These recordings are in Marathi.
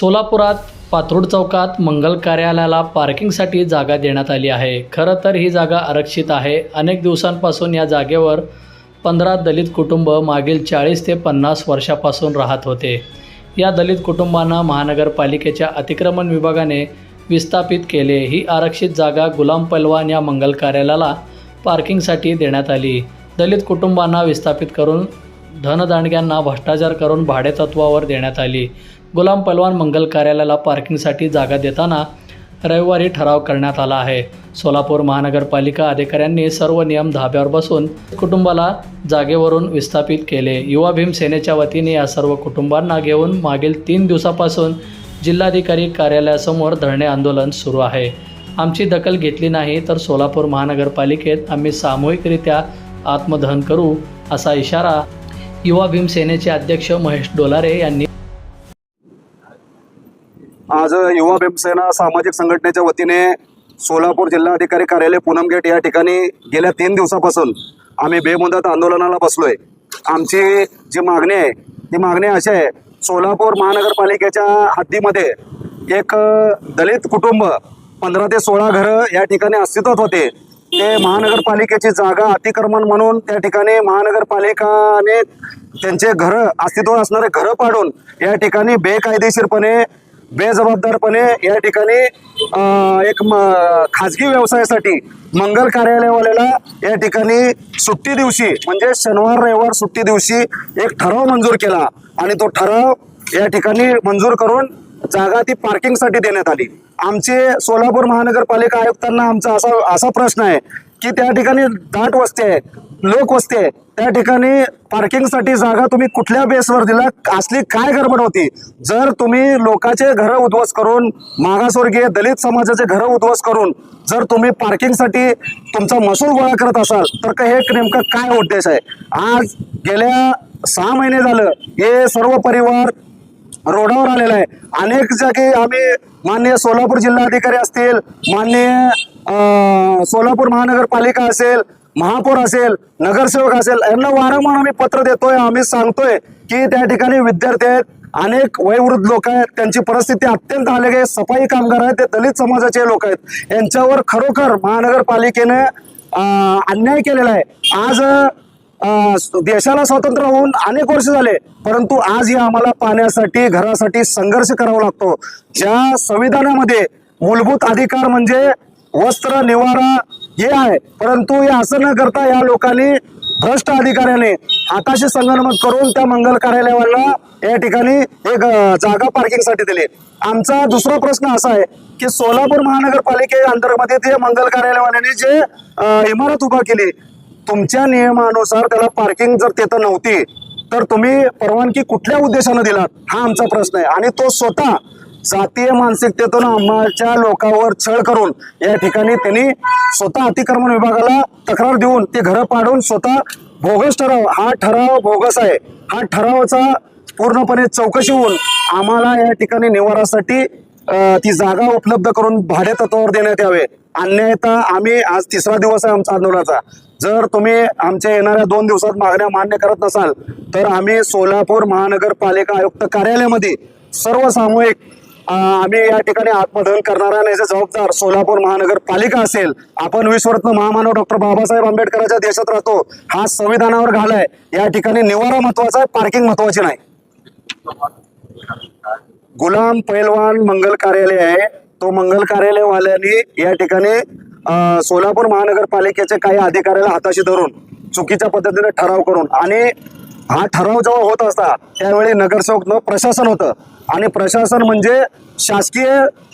सोलापुरात पात्रूड चौकात मंगल कार्यालयाला पार्किंगसाठी जागा देण्यात आली आहे. खरं तर ही जागा आरक्षित आहे. अनेक दिवसांपासून या जागेवर 15 दलित कुटुंब मागील 40 ते 50 वर्षापासून राहत होते. या दलित कुटुंबांना महानगरपालिकेच्या अतिक्रमण विभागाने विस्थापित केले. ही आरक्षित जागा गुलाम पैलवान या मंगल कार्यालयाला पार्किंगसाठी देण्यात आली. दलित कुटुंबांना विस्थापित करून धनदांडग्यांना भ्रष्टाचार करून भाडेतत्वावर देण्यात आली. गुलाम पैलवान मंगल कार्यालयाला पार्किंगसाठी जागा देताना रविवारी ठराव करण्यात आला आहे. सोलापूर महानगरपालिका अधिकाऱ्यांनी सर्व नियम धाब्यावर बसून कुटुंबाला जागेवरून विस्थापित केले. युवा भीम सेनेच्या वतीने या सर्व कुटुंबांना घेऊन मागील 3 दिवसापासून जिल्हाधिकारी कार्यालयासमोर धरणे आंदोलन सुरू आहे. आमची दखल घेतली नाही तर सोलापूर महानगरपालिकेत आम्ही सामूहिकरित्या आत्मदहन करू, असा इशारा युवा भीम सेनेचे अध्यक्ष महेश डोलारे यांनी आज युवा भीमसेना सामाजिक संघटनेच्या वतीने सोलापूर जिल्हाधिकारी कार्यालय पूनम गेट या ठिकाणी गेल्या 3 दिवसापासून आम्ही बेमुदत आंदोलनाला बसलोय. आमची जी मागणी आहे ती मागणी अशी आहे, सोलापूर महानगरपालिकेच्या हद्दीमध्ये एक दलित कुटुंब 15 ते 16 घरं या ठिकाणी अस्तित्वात होते. ते महानगरपालिकेची जागा अतिक्रमण म्हणून त्या ठिकाणी महानगरपालिकाने त्यांचे घरं अस्तित्वात असणारे घरं पाडून या ठिकाणी बेकायदेशीरपणे बेजबाबदारपणे या ठिकाणी एक खाजगी व्यवसायासाठी मंगल कार्यालयवाल्याला या ठिकाणी सुट्टी दिवशी म्हणजे शनिवार रविवार सुट्टी दिवशी एक ठराव मंजूर केला आणि तो ठराव या ठिकाणी मंजूर करून जागा ती पार्किंगसाठी देण्यात आली. आमचे सोलापूर महानगरपालिका आयुक्तांना आमचा असा प्रश्न आहे की त्या ठिकाणी दाट वस्ती आहे, लोकवस्ती आहे, त्या ठिकाणी पार्किंगसाठी जागा तुम्ही कुठल्या बेसवर दिला? असली काय गडबड होती? जर तुम्ही लोकांचे घरं उद्ध्वस्त करून मागासवर्गीय दलित समाजाचे घरं उद्ध्वस्त करून जर तुम्ही पार्किंगसाठी तुमचा महसूल गोळा करत असाल तर हे नेमकं काय उद्देश आहे? आज गेल्या 6 महिने झालं हे सर्व परिवार रोडावर आलेला आहे. अनेक जागी आम्ही माननीय सोलापूर जिल्हाधिकारी असतील, माननीय सोलापूर महानगरपालिका असेल, महापौर असेल, नगरसेवक असेल, यांना वारंवार आम्ही पत्र देतोय. आम्ही सांगतोय की त्या ठिकाणी विद्यार्थी आहेत, अनेक वयोवृद्ध लोक आहेत, त्यांची परिस्थिती अत्यंत हलकी आहे, सफाई कामगार आहेत, ते दलित समाजाचे लोक आहेत, यांच्यावर खरोखर महानगरपालिकेने अन्याय केलेला आहे. आज देशाला स्वातंत्र्य होऊन अनेक वर्ष झाले, परंतु आजही आम्हाला पाण्यासाठी घरासाठी संघर्ष करावा लागतो. ज्या संविधानामध्ये मूलभूत अधिकार म्हणजे वस्त्र निवारा हे आहे, परंतु हे असं न करता या लोकांनी भ्रष्ट अधिकाऱ्याने हाताशी संगनमत करून त्या मंगल कार्यालयाला या ठिकाणी एक जागा पार्किंगसाठी दिली. आमचा दुसरा प्रश्न असा आहे की सोलापूर महानगरपालिके अंतर्गत जे मंगल कार्यालयाने जे इमारत उभा केली, तुमच्या नियमानुसार त्याला पार्किंग जर तिथं नव्हती तर तुम्ही परवानगी कुठल्या उद्देशाने दिलात हा आमचा प्रश्न आहे. आणि तो स्वतः जातीय मानसिकतेतून आम्हाच्या लोकांवर छळ करून या ठिकाणी त्यांनी स्वतः अतिक्रमण विभागाला तक्रार देऊन ते घरं पाडून स्वतः बोगस ठराव, हा ठराव बोगस आहे, हा ठरावाचा पूर्णपणे चौकशी होऊन आम्हाला या ठिकाणी निवारासाठी ती जागा उपलब्ध करून भाडेतत्वावर देण्यात यावे. अन्यायता आम्ही आज 3रा दिवस आहे आमचा आंदोलनाचा. जर तुम्ही आमच्या येणाऱ्या 2 दिवसात मागण्या मान्य करत नसाल तर आम्ही सोलापूर महानगरपालिका आयुक्त कार्यालयामध्ये सर्व सामूहिक आम्ही या ठिकाणी आत्मदहन करणार आहे. याचे जबाबदार सोलापूर महानगरपालिका असेल. आपण विश्वरत्न महामानव डॉक्टर बाबासाहेब आंबेडकरांच्या देशात राहतो, हा संविधानावर घालाय. या ठिकाणी निवारा महत्वाचा आहे, पार्किंग महत्वाची नाही. गुलाम पैलवान मंगल कार्यालय आहे, तो मंगल कार्यालयवाल्यांनी या ठिकाणी सोलापूर महानगरपालिकेचे काही अधिकाऱ्याला हाताशी धरून चुकीच्या पद्धतीने ठराव करून, आणि हा ठराव जेव्हा होत असता त्यावेळी नगरसेवक न प्रशासन होतं, आणि प्रशासन म्हणजे शासकीय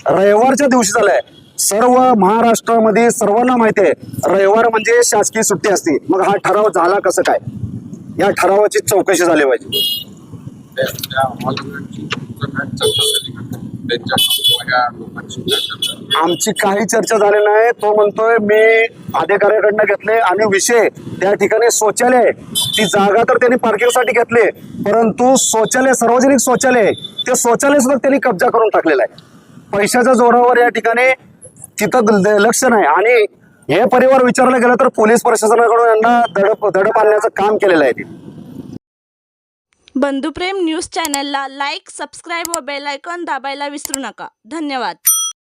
रविवारच्या दिवशी झालंय. सर्व महाराष्ट्रामध्ये सर्वांना माहिती आहे रविवार म्हणजे शासकीय सुट्टी असते. मग हा ठराव झाला कसं काय? या ठरावाची चौकशी झाली पाहिजे. आमची काही चर्चा झाली नाही. तो म्हणतोय मी अधिकाऱ्याकडनं घेतले आणि विषय त्या ठिकाणी शौचालय आहे, ती जागा तर त्यांनी पार्किंगसाठी घेतली, परंतु शौचालय सार्वजनिक शौचालय ते शौचालय सुद्धा त्यांनी कब्जा करून टाकलेला आहे. पैशाच्या जोरावर या ठिकाणी तिथं लक्ष नाही. आणि हे परिवार विचारलं गेलं तर पोलीस प्रशासनाकडून यांना दडप आणण्याचं काम केलेलं आहे. बंधुप्रेम न्यूज चॅनलला लाईक, सबस्क्राईब व बेल आयकॉन दाबायला विसरू नका. धन्यवाद.